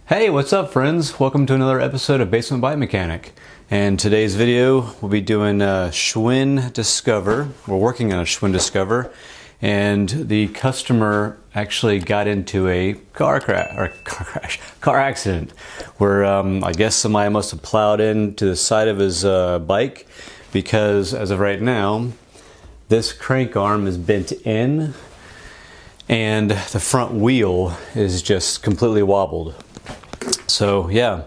Hey, what's up friends? Welcome to another episode of Basement Bike Mechanic. And today's video, we'll be doing a Schwinn Discover. We're working on a Schwinn Discover, and the customer actually got into a car accident where I guess somebody must have plowed into the side of his bike, because as of right now, this crank arm is bent in and the front wheel is just completely wobbled. So yeah,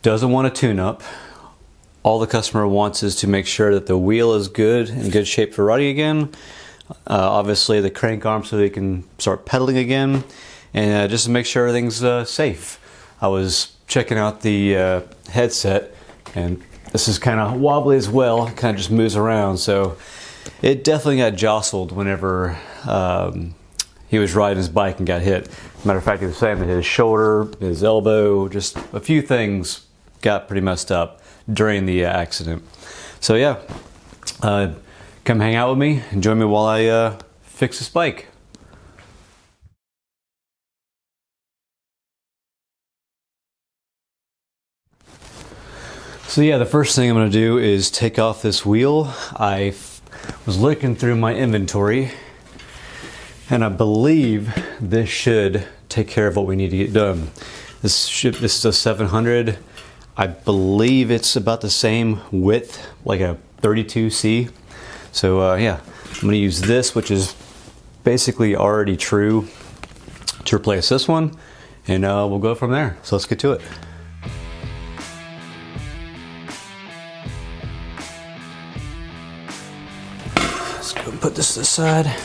doesn't want a tune-up. All the customer wants is to make sure that the wheel is good, in good shape for riding again. Obviously the crank arm so they can start pedaling again, and just to make sure everything's safe. I was checking out the headset, and this is kind of wobbly as well. It kind of just moves around, so it definitely got jostled whenever he was riding his bike and got hit. Matter of fact, he was saying that his shoulder, his elbow, just a few things got pretty messed up during the accident. So yeah, come hang out with me and join me while I fix this bike. So yeah, the first thing I'm going to do is take off this wheel. I was looking through my inventory, and I believe this should take care of what we need to get done. This is a 700. I believe it's about the same width, like a 32C. So yeah, I'm going to use this, which is basically already true, to replace this one, and we'll go from there. So let's get to it. Let's go and put this to the side.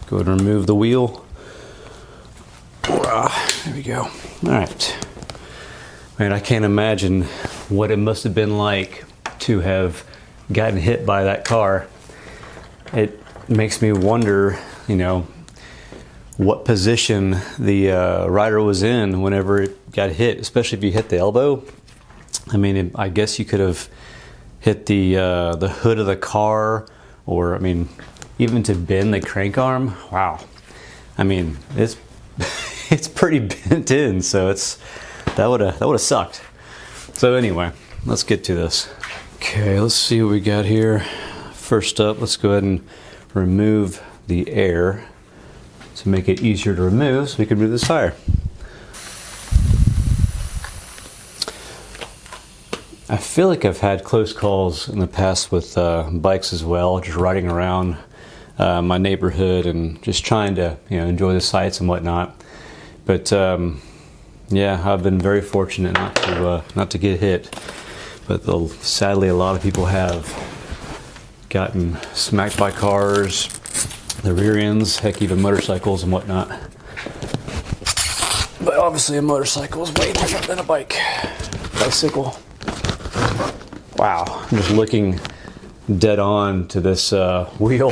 Go ahead and remove the wheel. There we go. All right. Man, I can't imagine what it must have been like to have gotten hit by that car. It makes me wonder, you know, what position the rider was in whenever it got hit, especially if you hit the elbow. I mean, I guess you could have hit the hood of the car, or I mean, even to bend the crank arm. Wow. I mean, it's it's pretty bent in, so that would have sucked. So anyway, let's get to this. Okay, let's see what we got here. First up, let's go ahead and remove the air to make it easier to remove, so we can move this tire. I feel like I've had close calls in the past with bikes as well, just riding around my neighborhood and just trying to, you know, enjoy the sights and whatnot. But yeah, I've been very fortunate not to get hit. But sadly, a lot of people have gotten smacked by cars, the rear ends, heck, even motorcycles and whatnot. But obviously, a motorcycle is way different than a bicycle. Wow, I'm just looking dead on to this wheel.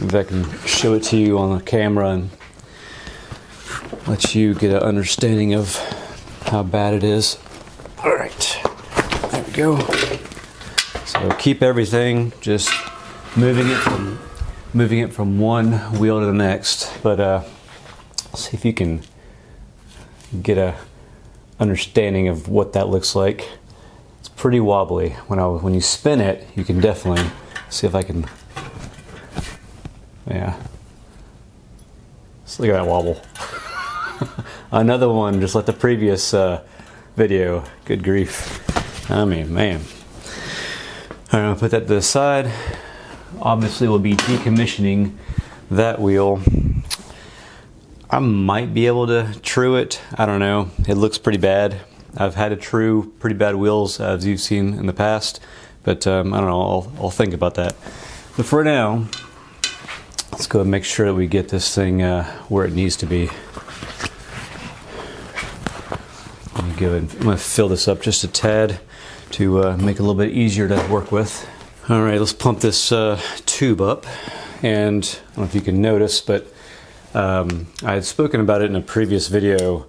If I can show it to you on the camera and let you get an understanding of how bad it is. All right, there we go. So keep everything, just moving it from one wheel to the next. But see if you can get a understanding of what that looks like. It's pretty wobbly. When you spin it, you can definitely see if I can. Yeah. Just look at that wobble. Another one, just like the previous video. Good grief. I mean, man. All right, I'll put that to the side. Obviously, we'll be decommissioning that wheel. I might be able to true it. I don't know. It looks pretty bad. I've had to true pretty bad wheels, as you've seen in the past. But I don't know. I'll think about that. But for now, let's go and make sure that we get this thing where it needs to be. I'm going to fill this up just a tad to make it a little bit easier to work with. All right, let's pump this tube up. And I don't know if you can notice, but I had spoken about it in a previous video,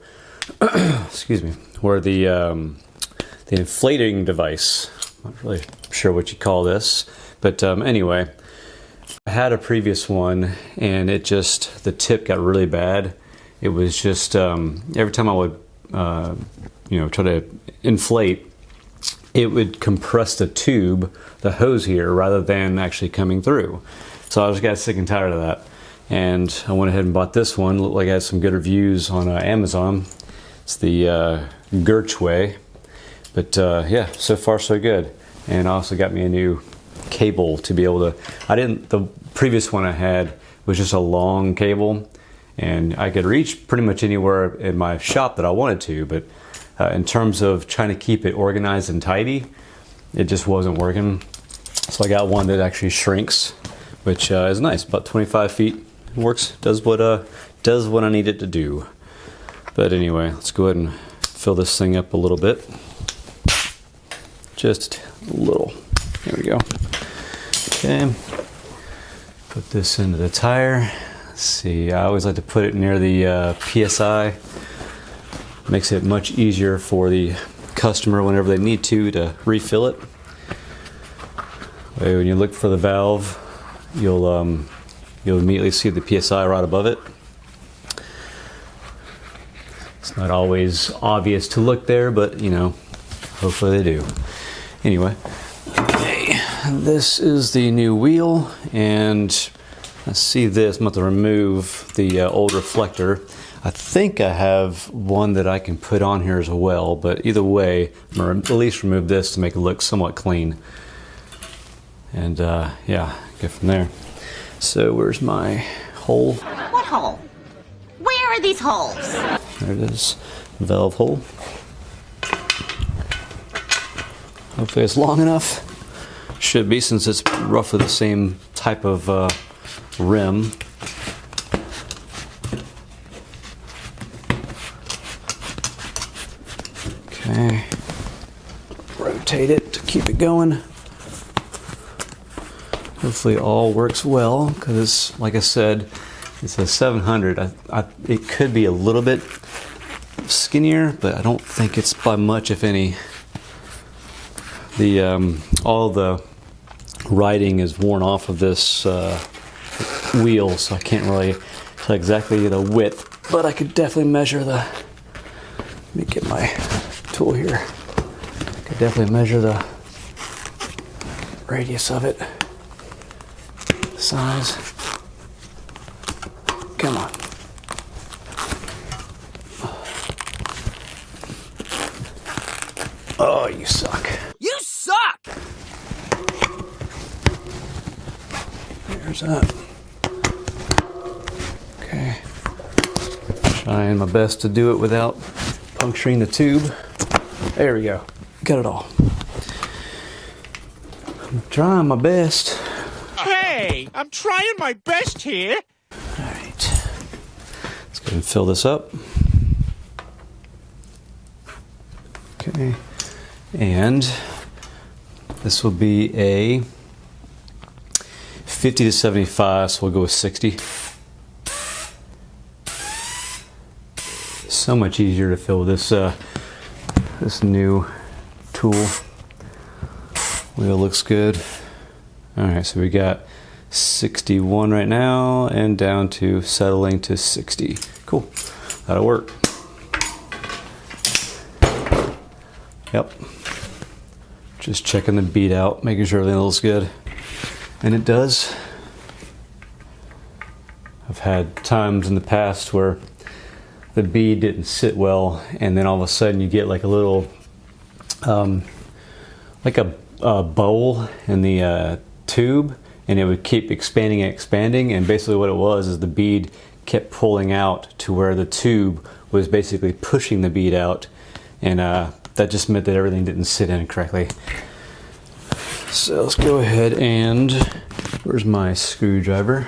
excuse me, where the inflating device, I'm not really sure what you call this, but anyway, I had a previous one and it just, the tip got really bad. It was just, every time I would, you know, try to inflate, it would compress the tube, the hose here, rather than actually coming through. So I just got sick and tired of that. And I went ahead and bought this one. Looked like I had some good reviews on Amazon. It's the Gertway. But yeah, so far so good. And I also got me a new cable to be able to, the previous one I had was just a long cable. And I could reach pretty much anywhere in my shop that I wanted to. But in terms of trying to keep it organized and tidy, it just wasn't working. So I got one that actually shrinks, which is nice, about 25 feet. It works, does what I need it to do. But anyway, let's go ahead and fill this thing up a little bit. Just a little. There we go. Okay. Put this into the tire. Let's see, I always like to put it near the PSI. Makes it much easier for the customer whenever they need to refill it. When you look for the valve, you'll immediately see the PSI right above it. It's not always obvious to look there, but you know, hopefully they do. Anyway, okay, this is the new wheel, and let's see this. I'm about to remove the old reflector. I think I have one that I can put on here as well, but either way, I'm gonna at least remove this to make it look somewhat clean. And yeah, go from there. So where's my hole? What hole? Where are these holes? There it is, valve hole. Hopefully it's long enough. Should be, since it's roughly the same type of rim. Okay, rotate it to keep it going. Hopefully all works well, because like I said, it's a 700. It could be a little bit skinnier, but I don't think it's by much, if any. All the writing is worn off of this wheel, so I can't really tell exactly the width, but I could definitely measure the, let me get my tool here. I could definitely measure the radius of it, size. Come on. Oh, you suck. You suck! There's that. Okay. Trying my best to do it without puncturing the tube. There we go. Got it all. I'm trying my best. Hey, I'm trying my best here. All right. Let's go and fill this up. Okay. And this will be a 50 to 75, so we'll go with 60. So much easier to fill this this new tool. Wheel looks good. All right, so we got 61 right now, and down to settling to 60. Cool, that'll work. Yep. Just checking the bead out, making sure everything looks good. And it does. I've had times in the past where the bead didn't sit well, and then all of a sudden you get like a little, like a bowl in the tube, and it would keep expanding and expanding, and basically what it was is the bead kept pulling out to where the tube was basically pushing the bead out, and that just meant that everything didn't sit in correctly. So let's go ahead and, where's my screwdriver?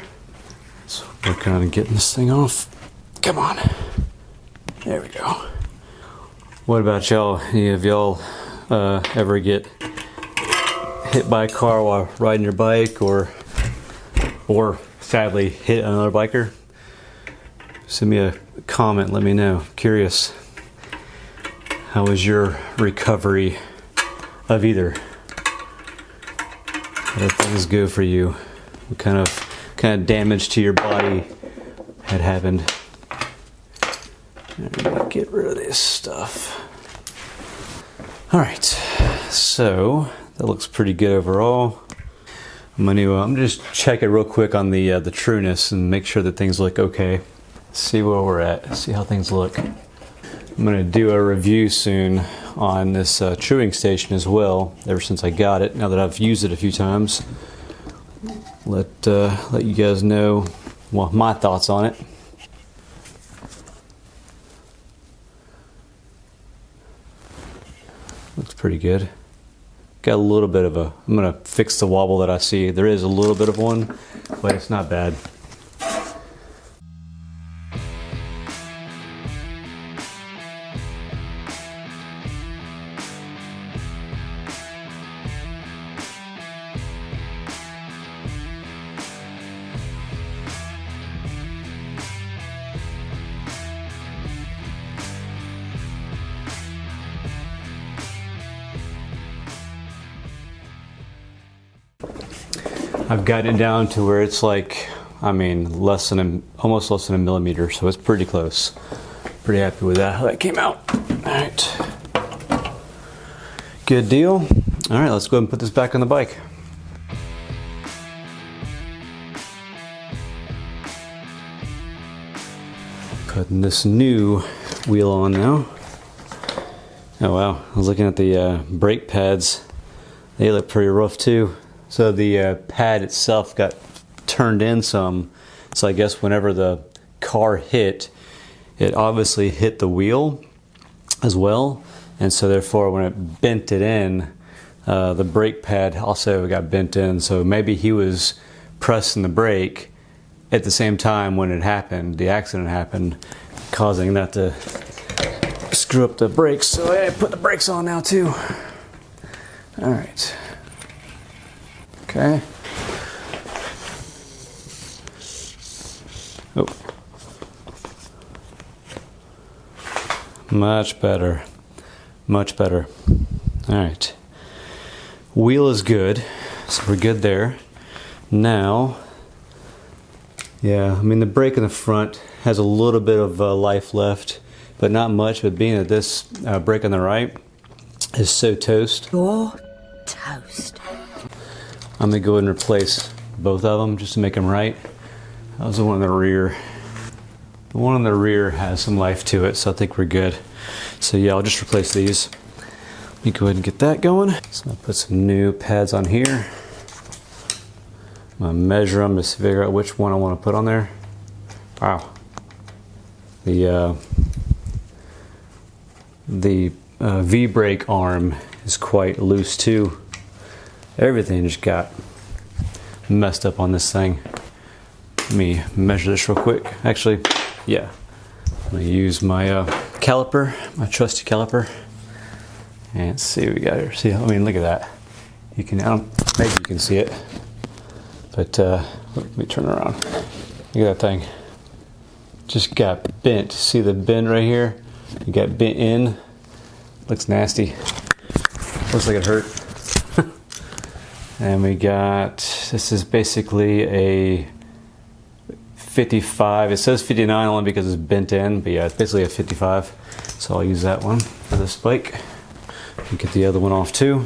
Let's work on getting this thing off. Come on. There we go. What about y'all? Any of y'all ever get hit by a car while riding your bike, or sadly hit another biker? Send me a comment, let me know. Curious. How was your recovery of either? How did things go for you? what kind of damage to your body had happened. Get rid of this stuff. All right, so that looks pretty good overall. I'm just check it real quick on the trueness and make sure that things look okay. See where we're at. See how things look. I'm gonna do a review soon on this truing station as well. Ever since I got it, now that I've used it a few times, let you guys know my thoughts on it. Looks pretty good. Got a little bit of I'm gonna fix the wobble that I see. There is a little bit of one, but it's not bad. I've gotten it down to where it's like, almost less than a millimeter, so it's pretty close. Pretty happy with that, how that came out. All right, good deal. All right, let's go ahead and put this back on the bike. Putting this new wheel on now. Oh wow, I was looking at the brake pads. They look pretty rough too. So the pad itself got turned in some. So I guess whenever the car hit, it obviously hit the wheel as well. And so therefore when it bent it in, the brake pad also got bent in. So maybe he was pressing the brake at the same time when it happened, the accident happened, causing that to screw up the brakes. So I put the brakes on now too. All right. Okay. Oh. Much better. Much better. All right. Wheel is good, so we're good there. Now, yeah, the brake in the front has a little bit of life left, but not much. But being that this brake on the right is so toast. You're toast. I'm gonna go ahead and replace both of them just to make them right. That was the one in the rear. The one in the rear has some life to it, so I think we're good. So yeah, I'll just replace these. Let me go ahead and get that going. So I'm gonna put some new pads on here. I'm gonna measure them to figure out which one I want to put on there. Wow. The V-brake arm is quite loose too. Everything just got messed up on this thing. Let me measure this real quick. Actually, yeah. I'm gonna use my caliper, my trusty caliper, and see what we got here. See, look at that. You can, maybe you can see it, but let me turn around. Look at that thing. Just got bent. See the bend right here? You got bent in. Looks nasty. Looks like it hurt. And we got, this is basically a 55. It says 59 only because it's bent in, but yeah, it's basically a 55. So I'll use that one for this bike. And get the other one off too.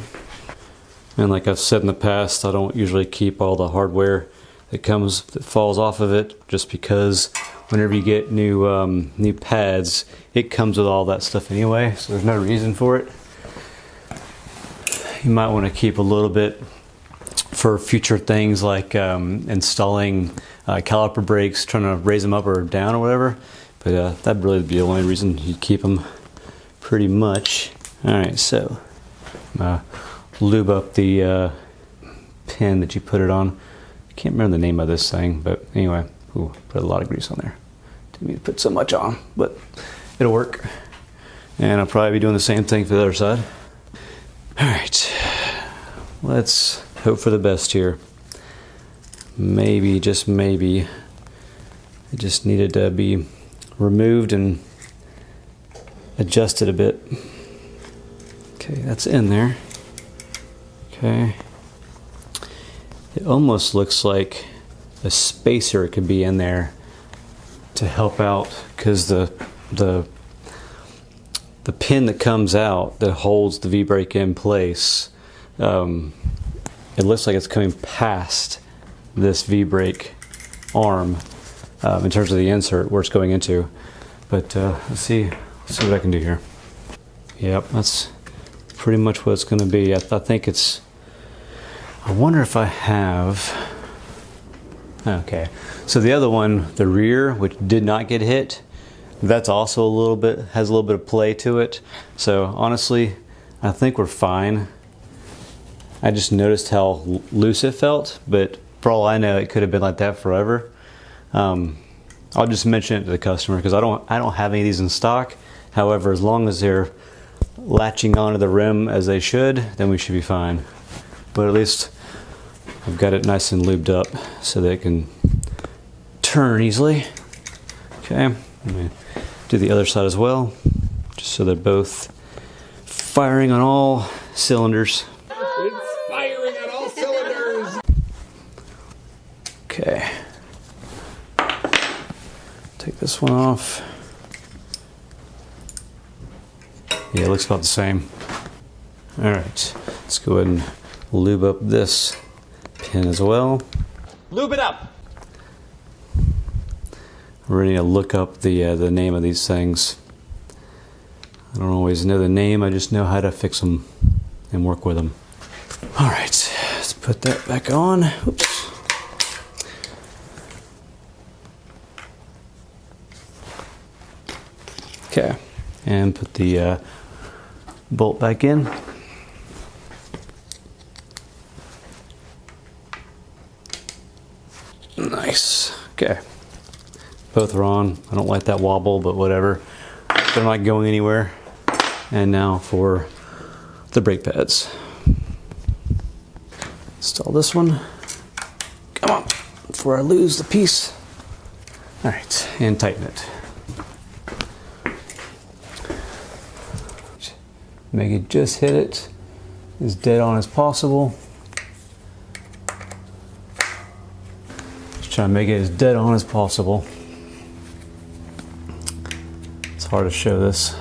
And like I've said in the past, I don't usually keep all the hardware that falls off of it, just because whenever you get new pads, it comes with all that stuff anyway, so there's no reason for it. You might want to keep a little bit for future things like installing caliper brakes, trying to raise them up or down or whatever, but that'd really be the only reason you keep them, pretty much. Alright, so lube up the pin that you put it on. I can't remember the name of this thing, but anyway, ooh, put a lot of grease on there. Didn't mean to put so much on, but it'll work. And I'll probably be doing the same thing for the other side. Alright, let's hope for the best here. Maybe, just maybe, it just needed to be removed and adjusted a bit. Okay, that's in there. Okay. It almost looks like a spacer could be in there to help out, because the pin that comes out that holds the V-brake in place, it looks like it's coming past this V-brake arm in terms of the insert where it's going into. But let's see what I can do here. Yep, that's pretty much what it's going to be. I think it's, I wonder if I have, okay, so the other one, the rear, which did not get hit, that's also a little bit, has a little bit of play to it. So honestly, I think we're fine. I just noticed how loose it felt, but for all I know, it could have been like that forever. I'll just mention it to the customer because I don't have any of these in stock. However, as long as they're latching onto the rim as they should, then we should be fine. But at least I've got it nice and lubed up so that it can turn easily. Okay, I'm gonna do the other side as well, just so they're both firing on all cylinders. It's firing on all cylinders. Okay. Take this one off. Yeah, it looks about the same. All right, let's go ahead and lube up this pin as well. Lube it up. We're ready to look up the name of these things. I don't always know the name, I just know how to fix them and work with them. All right, let's put that back on. Oops. Okay, and put the bolt back in. Nice. Okay, both are on. I don't like that wobble, but whatever. They're not going anywhere. And now for the brake pads. Install this one. Come on, before I lose the piece. All right, and tighten it. Make it just hit it as dead on as possible. Just try to make it as dead on as possible. It's hard to show this.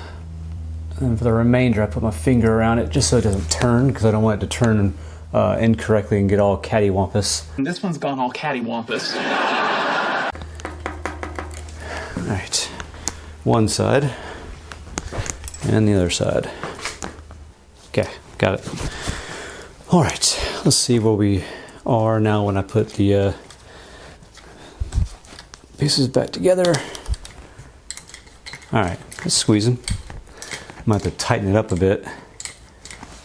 And for the remainder, I put my finger around it just so it doesn't turn, because I don't want it to turn incorrectly and get all cattywampus. And this one's gone all cattywampus. All right, one side and the other side. Okay, got it. All right, let's see where we are now when I put the pieces back together. All right, let's squeeze them. I might have to tighten it up a bit,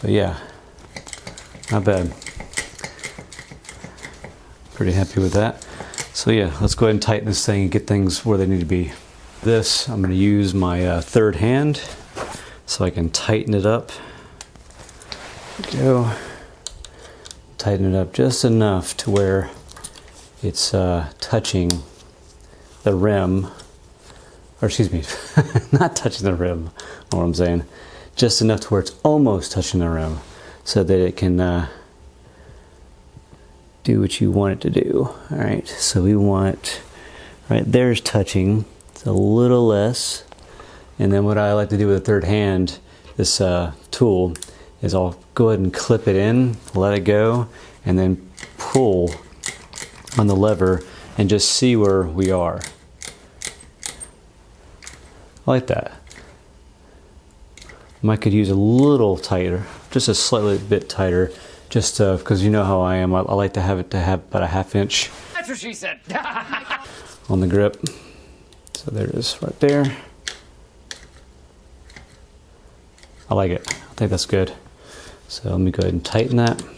but yeah, not bad. Pretty happy with that. So yeah, let's go ahead and tighten this thing and get things where they need to be. This, I'm gonna use my third hand so I can tighten it up. Go. Tighten it up just enough to where it's touching the rim, or excuse me, not touching the rim, know what I'm saying, just enough to where it's almost touching the rim so that it can do what you want it to do. All right, so we want, right there's touching, it's a little less, and then what I like to do with the third hand, this tool, is I'll go ahead and clip it in, let it go, and then pull on the lever and just see where we are. I like that. Might could use a little tighter, just a slightly bit tighter, just because you know how I am. I like to have it to have about a 1/2 inch. That's what she said. On the grip. So there it is right there. I like it. I think that's good. So let me go ahead and tighten that. And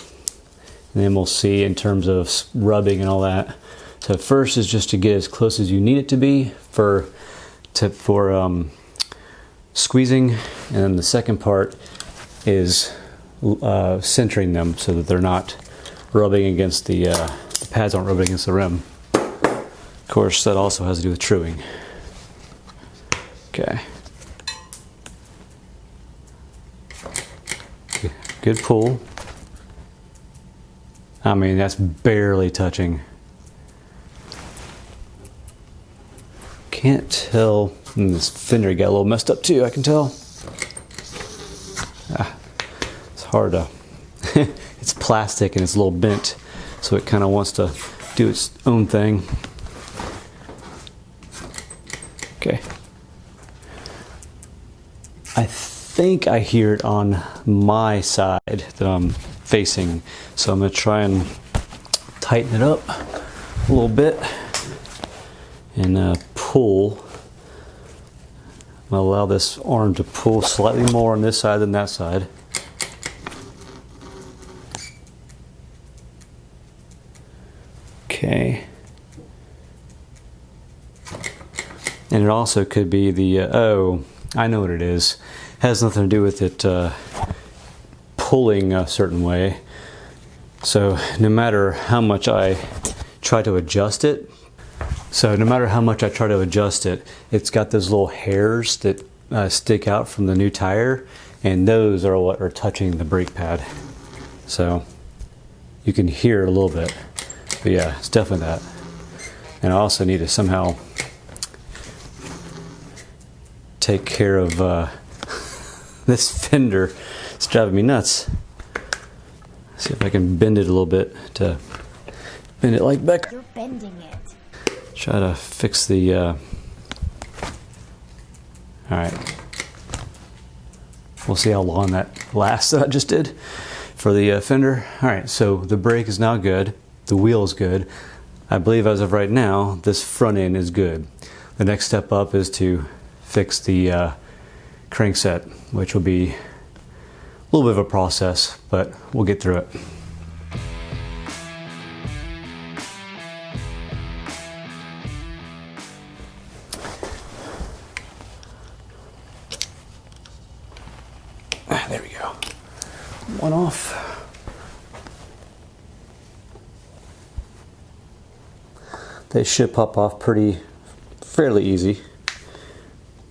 then we'll see in terms of rubbing and all that. So first is just to get as close as you need it to be for squeezing, and then the second part is centering them so that they're not rubbing against the pads aren't rubbing against the rim. Of course, that also has to do with truing. Okay. Good pull. I mean, that's barely touching. Can't tell. And this fender got a little messed up too, I can tell. It's hard to, it's plastic and it's a little bent, so it kind of wants to do its own thing. Okay. I think I hear it on my side that I'm facing, so I'm going to try and tighten it up a little bit and pull. I'm going to allow this arm to pull slightly more on this side than that side. Okay. And it also could be the, oh, I know what it is. It has nothing to do with it pulling a certain way. So no matter how much I try to adjust it, it's got those little hairs that stick out from the new tire, and those are what are touching the brake pad. So you can hear it a little bit, but yeah, it's definitely that. And I also need to somehow take care of this fender. It's driving me nuts. See if I can bend it a little bit to bend it like back. You're bending it. Try to fix the, all right. We'll see how long that lasts that I just did for the fender. All right, so the brake is now good. The wheel is good. I believe as of right now, this front end is good. The next step up is to fix the crankset, which will be a little bit of a process, but we'll get through it. There we go. One off. They should pop off fairly easy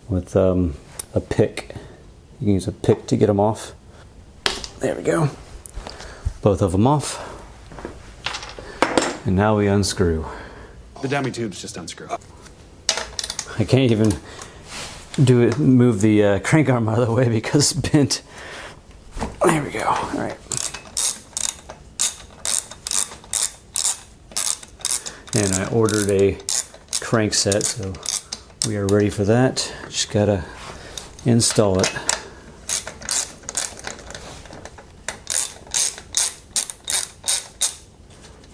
with a pick. You can use a pick to get them off. There we go. Both of them off. And now we unscrew. The dummy tubes just unscrew. I can't even move the crank arm out of the way because it's bent. There we go. All right. And I ordered a crankset, so we are ready for that. Just gotta install it.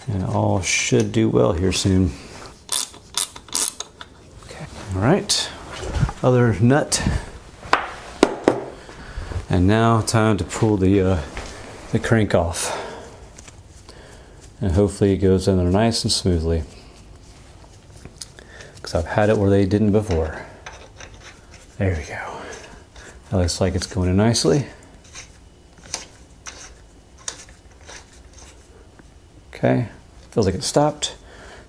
And all should do well here soon. Okay. All right. Other nut. And now time to pull the crank off. And hopefully it goes in there nice and smoothly. Because I've had it where they didn't before. There we go. That looks like it's going in nicely. Okay, feels like it stopped.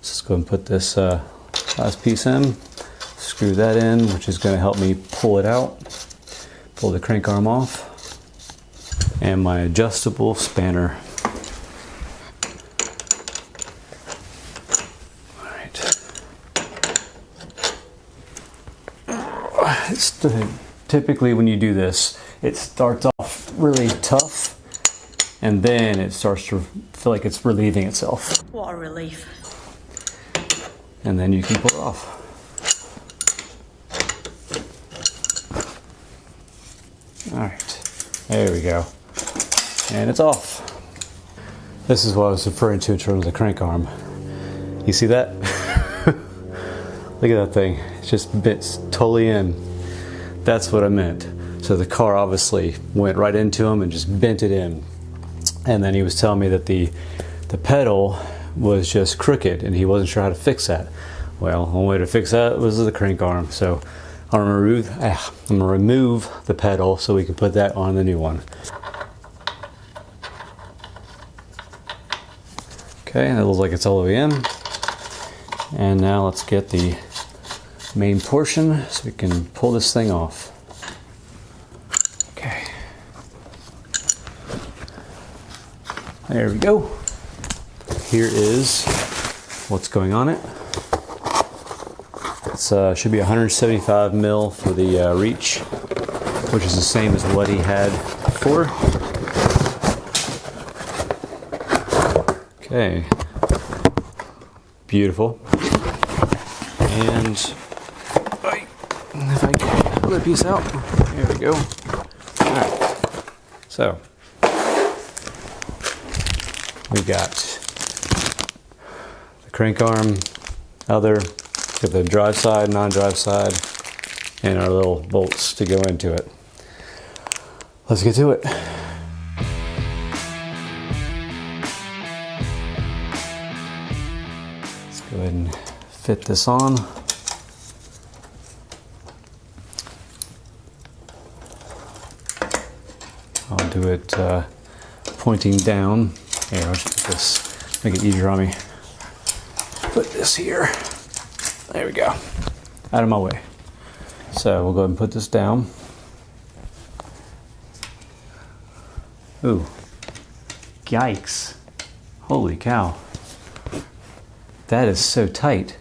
So let's go and put this last piece in. Screw that in, which is going to help me pull it out. Pull the crank arm off. And my adjustable spanner. Typically when you do this, it starts off really tough and then it starts to feel like it's relieving itself. What a relief. And then you can pull it off. All right, there we go. And it's off. This is what I was referring to in terms of the crank arm. You see that? Look at that thing. It's just bits totally in. That's what I meant. So the car obviously went right into him and just bent it in. And then he was telling me that the pedal was just crooked and he wasn't sure how to fix that. Well, the only way to fix that was the crank arm. So I'm gonna remove the pedal so we can put that on the new one. Okay, that looks like it's all the way in. And now let's get the main portion so we can pull this thing off. Okay. There we go. here is what's going on it. It's should be 175 mil for the reach, which is the same as what he had before. Okay, beautiful. And if I get the other piece out, there we go. All right, so we got the crank arm, other, got the drive side, non-drive side, and our little bolts to go into it. Let's get to it. Let's go ahead and fit this on. I'll do it pointing down. Here, I'll just put this, make it easier on me. Put this here. There we go. Out of my way. So we'll go ahead and put this down. Ooh. Yikes. Holy cow. That is so tight.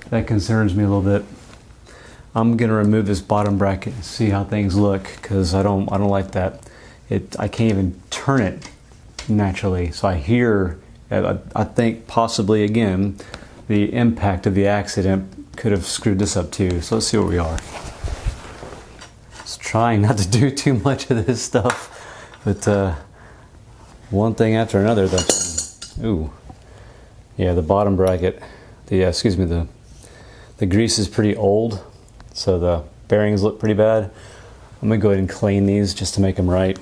That concerns me a little bit. I'm gonna remove this bottom bracket and see how things look, because I don't like that. I can't even turn it naturally. So I think possibly again the impact of the accident could have screwed this up too. So let's see where we are. Just trying not to do too much of this stuff, but one thing after another. Ooh, yeah, the bottom bracket. The grease is pretty old, so the bearings look pretty bad. I'm gonna go ahead and clean these just to make them right.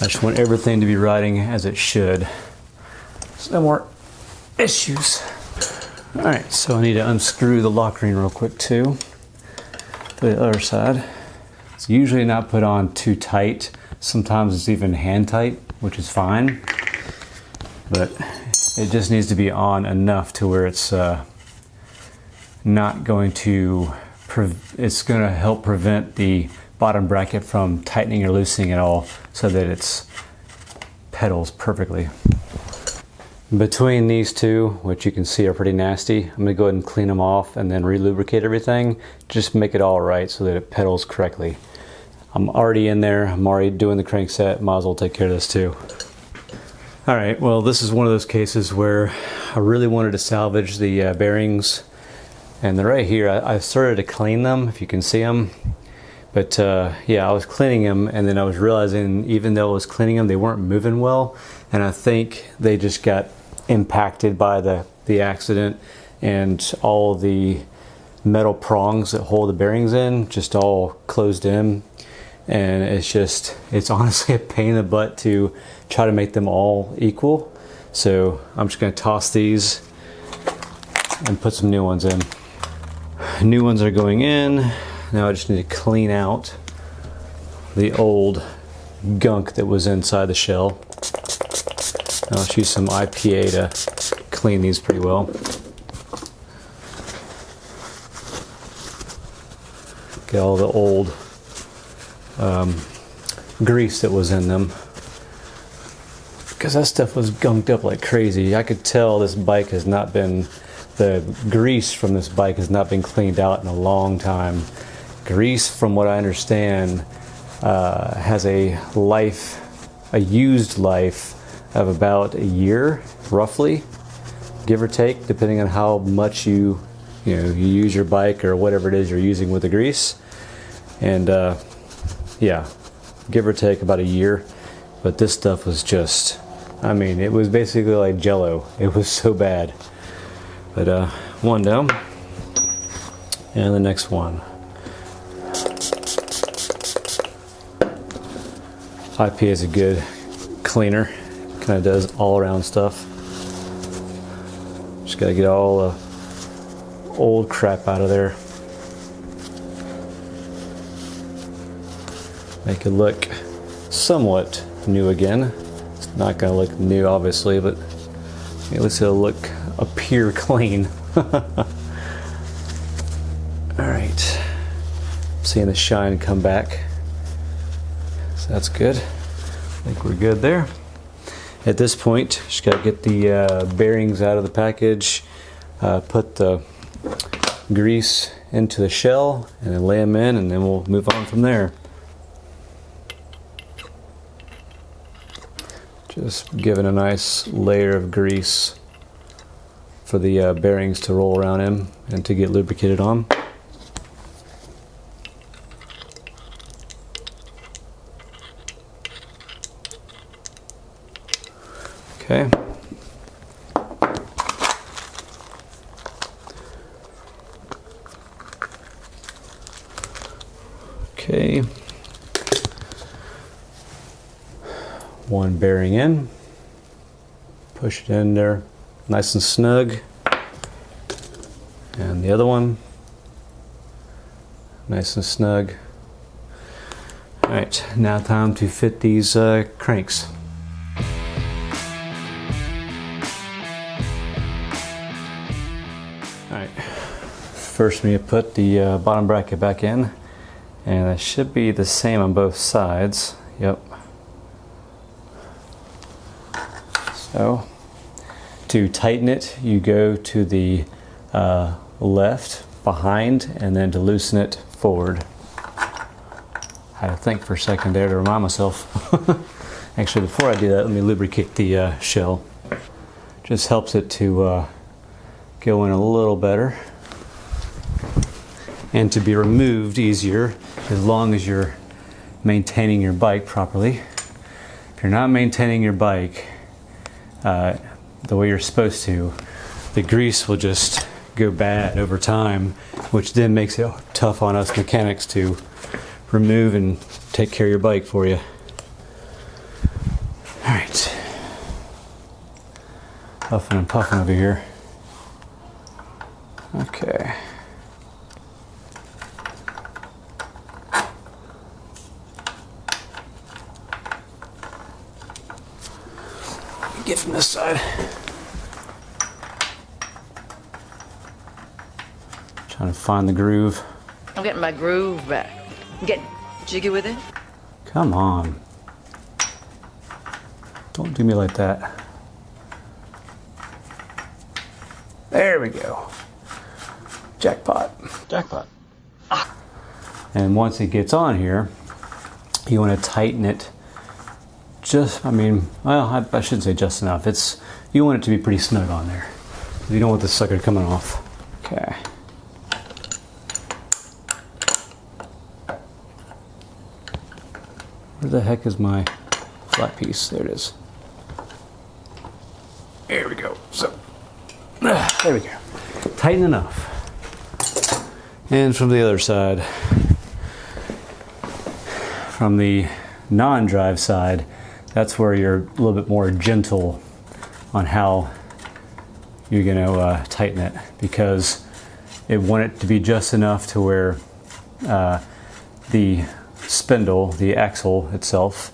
I just want everything to be riding as it should. So no more issues. All right, so I need to unscrew the lock ring real quick too. The other side. It's usually not put on too tight. Sometimes it's even hand tight, which is fine. But it just needs to be on enough to where it's not going to, it's going to help prevent the bottom bracket from tightening or loosening at all, so that it's pedals perfectly. Between these two, which you can see are pretty nasty, I'm going to go ahead and clean them off and then re-lubricate everything. Just make it all right so that it pedals correctly. I'm already in there, I'm already doing the crankset, might as well take care of this too. Alright, well this is one of those cases where I really wanted to salvage the bearings, and they're right here. I started to clean them, if you can see them. But yeah, I was cleaning them, and then I was realizing even though I was cleaning them, they weren't moving well. And I think they just got impacted by the accident, and all the metal prongs that hold the bearings in just all closed in. And it's honestly a pain in the butt to try to make them all equal. So I'm just gonna toss these and put some new ones in. New ones are going in. Now I just need to clean out the old gunk that was inside the shell. I'll use some IPA to clean these pretty well. Get all the old grease that was in them, because that stuff was gunked up like crazy. I could tell this bike has not been, the grease from this bike has not been cleaned out in a long time. Grease, from what I understand, has a used life of about a year, roughly, give or take, depending on how much you use your bike or whatever it is you're using with the grease. And yeah, give or take about a year. But this stuff was just, I mean, it was basically like Jello. It was so bad. But one down, and the next one. IPA is a good cleaner. Kind of does all around stuff. Just gotta get all the old crap out of there. Make it look somewhat new again. It's not gonna look new, obviously, but at least it'll appear clean. All right. seeing the shine come back. So that's good. I think we're good there. At this point, just got to get the bearings out of the package, put the grease into the shell, and then lay them in, and then we'll move on from there. Just giving a nice layer of grease for the bearings to roll around in and to get lubricated on. Okay. Okay. One bearing in. Push it in there nice and snug. And the other one nice and snug. All right, now time to fit these cranks. Alright, first we need to put the bottom bracket back in, and it should be the same on both sides. Yep. So, to tighten it, you go to the left behind, and then to loosen it forward. I had to think for a second there to remind myself. Actually, before I do that, let me lubricate the shell. Just helps it to go in a little better and to be removed easier as long as you're maintaining your bike properly. If you're not maintaining your bike the way you're supposed to, the grease will just go bad over time, which then makes it tough on us mechanics to remove and take care of your bike for you. Alright, huffing and puffing over here. Okay. Get from this side. Trying to find the groove. I'm getting my groove back. I'm getting jiggy with it. Come on. Don't do me like that. There we go. Jackpot. Jackpot. And once it gets on here, you want to tighten it just, I shouldn't say just enough. You want it to be pretty snug on there. You don't want the sucker coming off. Okay. Where the heck is my flat piece? There it is. There we go. So, there we go. Tighten enough. And from the other side, from the non-drive side, that's where you're a little bit more gentle on how you're going to tighten it, because it want it to be just enough to where the spindle, the axle itself,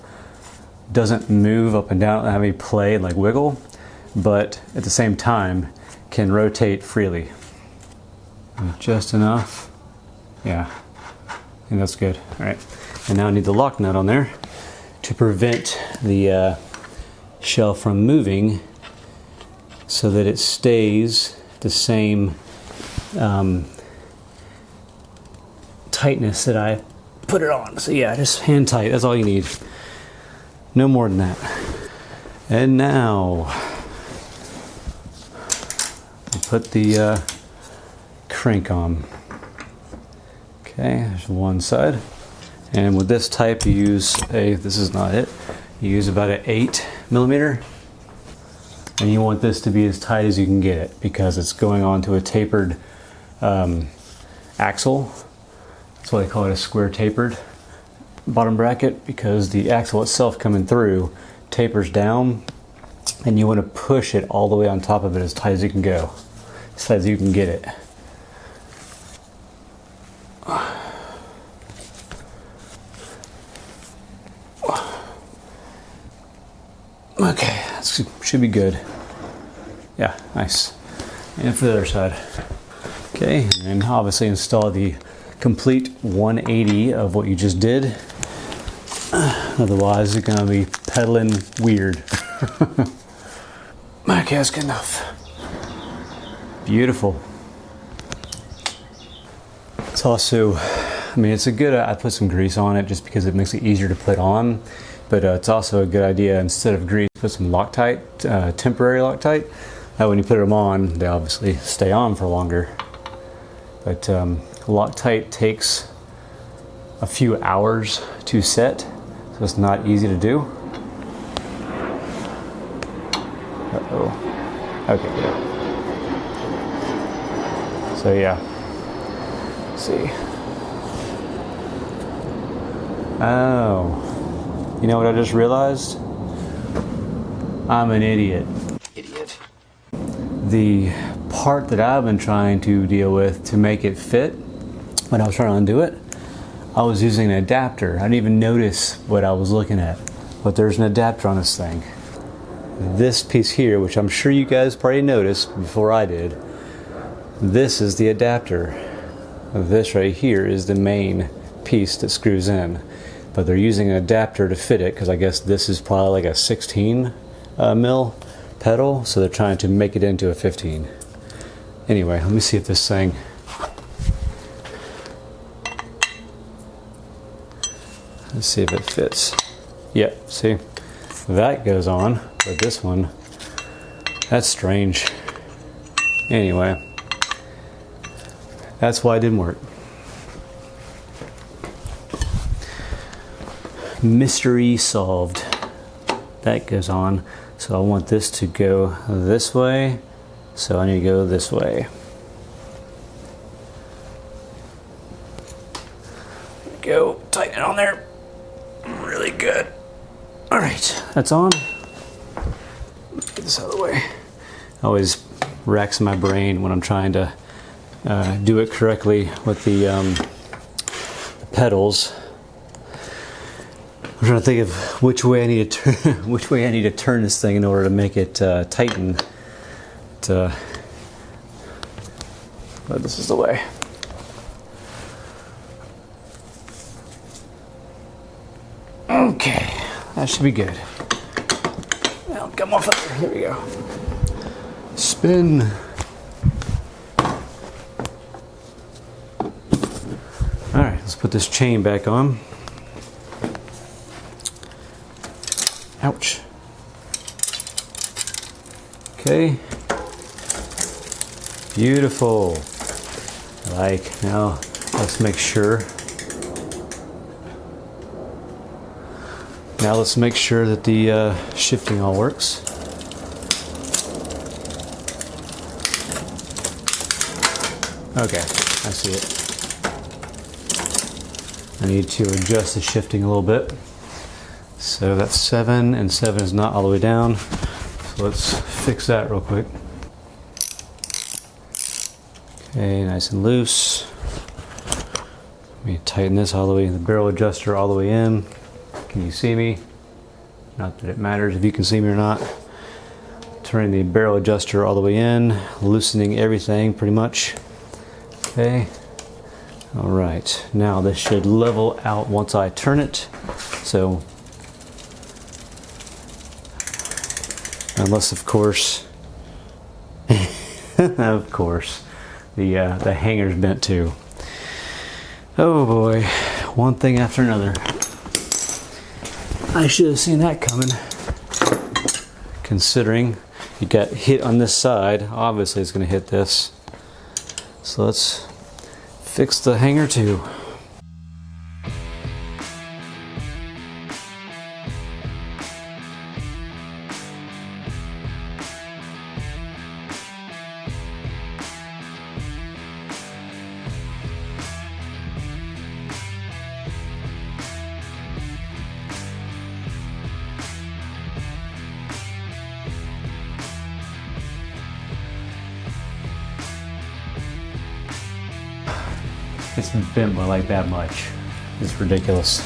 doesn't move up and down and have any play and like wiggle, but at the same time can rotate freely. Just enough. Yeah, I think that's good. All right, and now I need the lock nut on there to prevent the shell from moving, so that it stays the same tightness that I put it on. So yeah, just hand tight, that's all you need. No more than that. And now, put the crank on. Okay, there's one side. And with this type, you use this is not it, you use about an 8mm. And you want this to be as tight as you can get it, because it's going onto a tapered axle. That's why they call it a square tapered bottom bracket, because the axle itself coming through tapers down, and you want to push it all the way on top of it as tight as you can go, as tight as you can get it. Okay, that should be good. Yeah, nice. And for the other side. Okay, and then obviously install the complete 180 of what you just did. Otherwise, you're gonna be pedaling weird. Okay, that's good enough. Beautiful. It's also, I mean, it's a good, I put some grease on it just because it makes it easier to put on, but it's also a good idea, instead of grease, put some Loctite, temporary Loctite. That when you put them on, they obviously stay on for longer. But Loctite takes a few hours to set, so it's not easy to do. Uh-oh. Okay, good. So yeah. Let's see. Oh. You know what I just realized? I'm an idiot. The part that I've been trying to deal with to make it fit, when I was trying to undo it, I was using an adapter. I didn't even notice what I was looking at, but there's an adapter on this thing. This piece here, which I'm sure you guys probably noticed before I did, this is the adapter. This right here is the main piece that screws in, but they're using an adapter to fit it because I guess this is probably like a 16 mil pedal, so they're trying to make it into a 15. Anyway, let me see if this thing, let's see if it fits. Yep, see, that goes on, but this one, that's strange. Anyway, that's why it didn't work. Mystery solved. That goes on. So I want this to go this way, so I need to go this way. Go, tighten it on there. Really good. All right, that's on. Get this out of the way. Always racks my brain when I'm trying to do it correctly with the pedals. I'm trying to think of which way I need to turn, which way I need to turn this thing in order to make it tighten. But this is the way. Okay, that should be good. Now come off there. Here we go. Spin. All right, let's put this chain back on. Ouch. Okay. Beautiful. Now let's make sure. Now let's make sure that the shifting all works. Okay, I see it. I need to adjust the shifting a little bit. So that's 7, and 7 is not all the way down. So let's fix that real quick. Okay, nice and loose. Let me tighten this all the way, the barrel adjuster all the way in. Can you see me? Not that it matters if you can see me or not. Turning the barrel adjuster all the way in, loosening everything pretty much. Okay. All right, now this should level out once I turn it. So, unless of course, of course, the hanger's bent too. Oh boy, one thing after another. I should have seen that coming. Considering you got hit on this side, obviously it's going to hit this. So let's fix the hanger too. It's bent by like that much. It's ridiculous.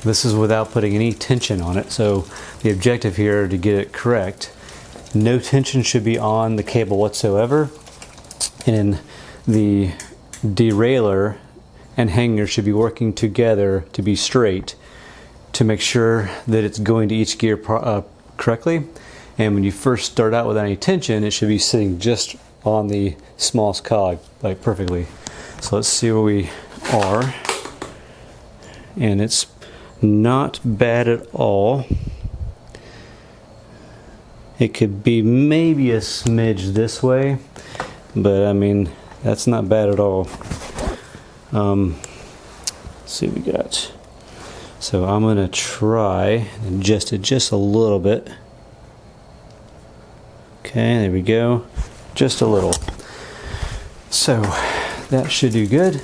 This is without putting any tension on it, so the objective here to get it correct, no tension should be on the cable whatsoever, and the derailleur and hanger should be working together to be straight to make sure that it's going to each gear correctly. And when you first start out without any tension, it should be sitting just on the smallest cog, like perfectly. So let's see where we are, and it's not bad at all. It could be maybe a smidge this way, but I mean, that's not bad at all. Let's see what we got. So I'm gonna try and adjust it just a little bit. Okay, there we go. Just a little. So that should do good.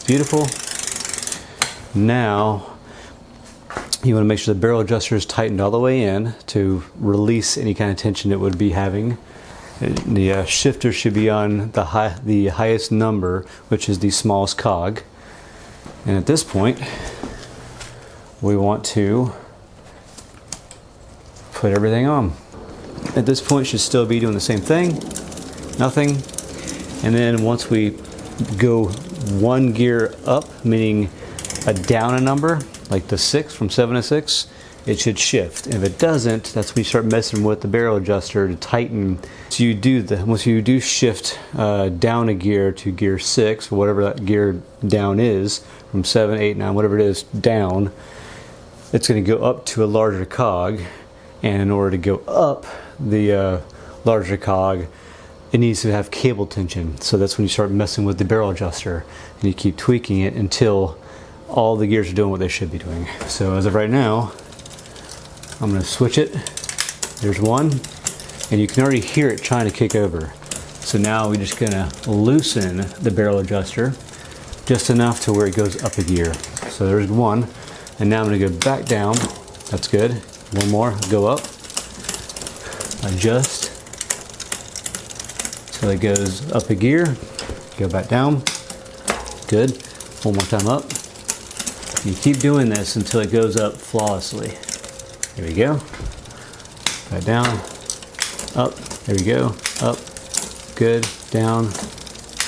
Beautiful. Now you want to make sure the barrel adjuster is tightened all the way in to release any kind of tension it would be having. The shifter should be on the highest number, which is the smallest cog. And at this point, we want to put everything on. At this point, should still be doing the same thing. Nothing. And then once we go one gear up, meaning down a number, like the 6 from 7 to 6, it should shift. And if it doesn't, that's when you start messing with the barrel adjuster to tighten. So once you do shift down a gear to gear 6, or whatever that gear down is, from 7, 8, 9, whatever it is, down, it's going to go up to a larger cog. And in order to go up the larger cog, it needs to have cable tension. So that's when you start messing with the barrel adjuster, and you keep tweaking it until all the gears are doing what they should be doing. So as of right now, I'm going to switch it. There's one, and you can already hear it trying to kick over. So now we're just going to loosen the barrel adjuster just enough to where it goes up a gear. So there's one, and now I'm going to go back down. That's good. One more, go up, adjust till it goes up a gear, go back down, good. One more time up. You keep doing this until it goes up flawlessly. There we go. Back down, up, there we go, up, good, down,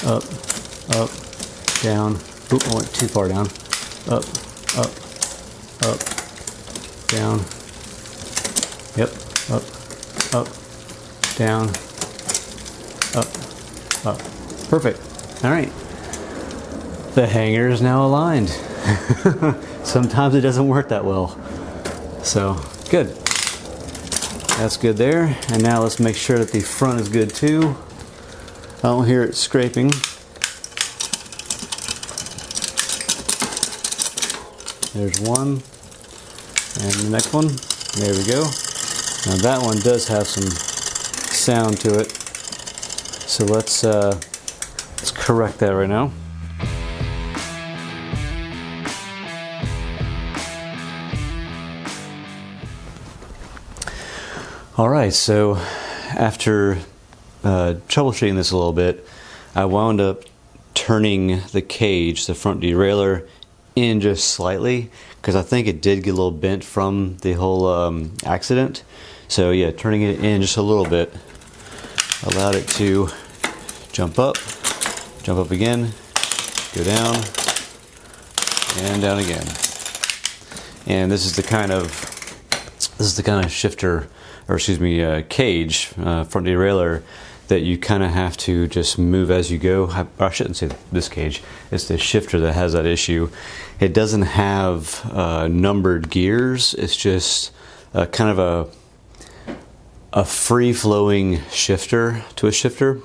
up, down. Oop, I went too far down. Up, down. Yep, up, down, up. Perfect. All right. The hanger is now aligned. Sometimes it doesn't work that well. So, good. That's good there. And now let's make sure that the front is good too. I don't hear it scraping. There's one. And the next one. There we go. Now that one does have some sound to it. So let's correct that right now. All right, so after troubleshooting this a little bit, I wound up turning the cage, the front derailleur, in just slightly because I think it did get a little bent from the whole accident. So yeah, turning it in just a little bit allowed it to jump up again, go down, and down again. And this is the kind of shifter, or excuse me, cage, front derailleur, that you kind of have to just move as you go. I shouldn't say this cage, it's the shifter that has that issue. It doesn't have numbered gears, it's just kind of a free-flowing shifter to a shifter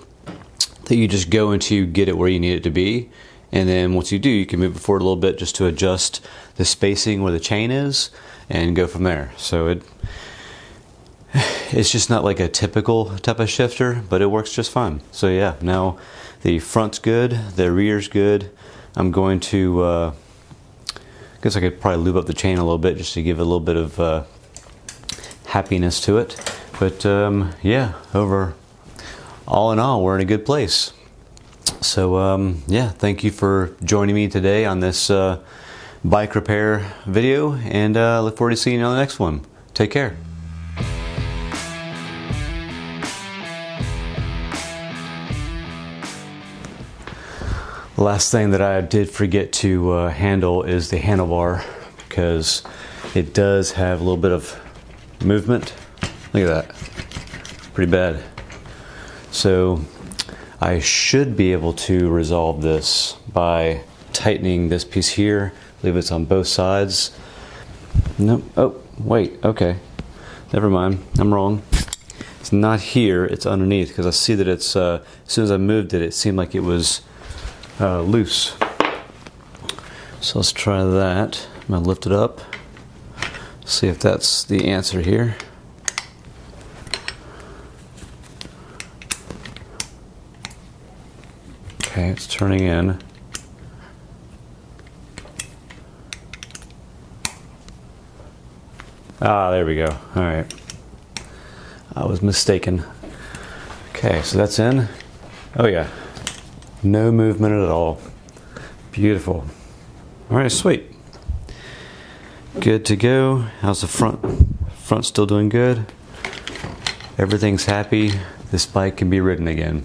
that you just go into, get it where you need it to be, and then once you do, you can move it forward a little bit just to adjust the spacing where the chain is and go from there. So it's just not like a typical type of shifter, but it works just fine. So yeah, now the front's good, the rear's good. I'm going to, I guess I could probably lube up the chain a little bit just to give a little bit of happiness to it. But yeah, all in all, we're in a good place. So yeah, thank you for joining me today on this bike repair video, and look forward to seeing you on the next one. Take care. The last thing that I did forget to handle is the handlebar, because it does have a little bit of movement. Look at that, pretty bad. So I should be able to resolve this by tightening this piece here. I believe it's on both sides. Nope, oh, wait, okay. Never mind, I'm wrong. It's not here, it's underneath, because I see that it's, as soon as I moved it, it seemed like it was loose. So let's try that. I'm gonna lift it up, see if that's the answer here. Okay, it's turning in. Ah, there we go. All right. I was mistaken. Okay, so that's in. Oh yeah. No movement at all. Beautiful. All right, sweet. Good to go. How's the front? Front's still doing good. Everything's happy. This bike can be ridden again.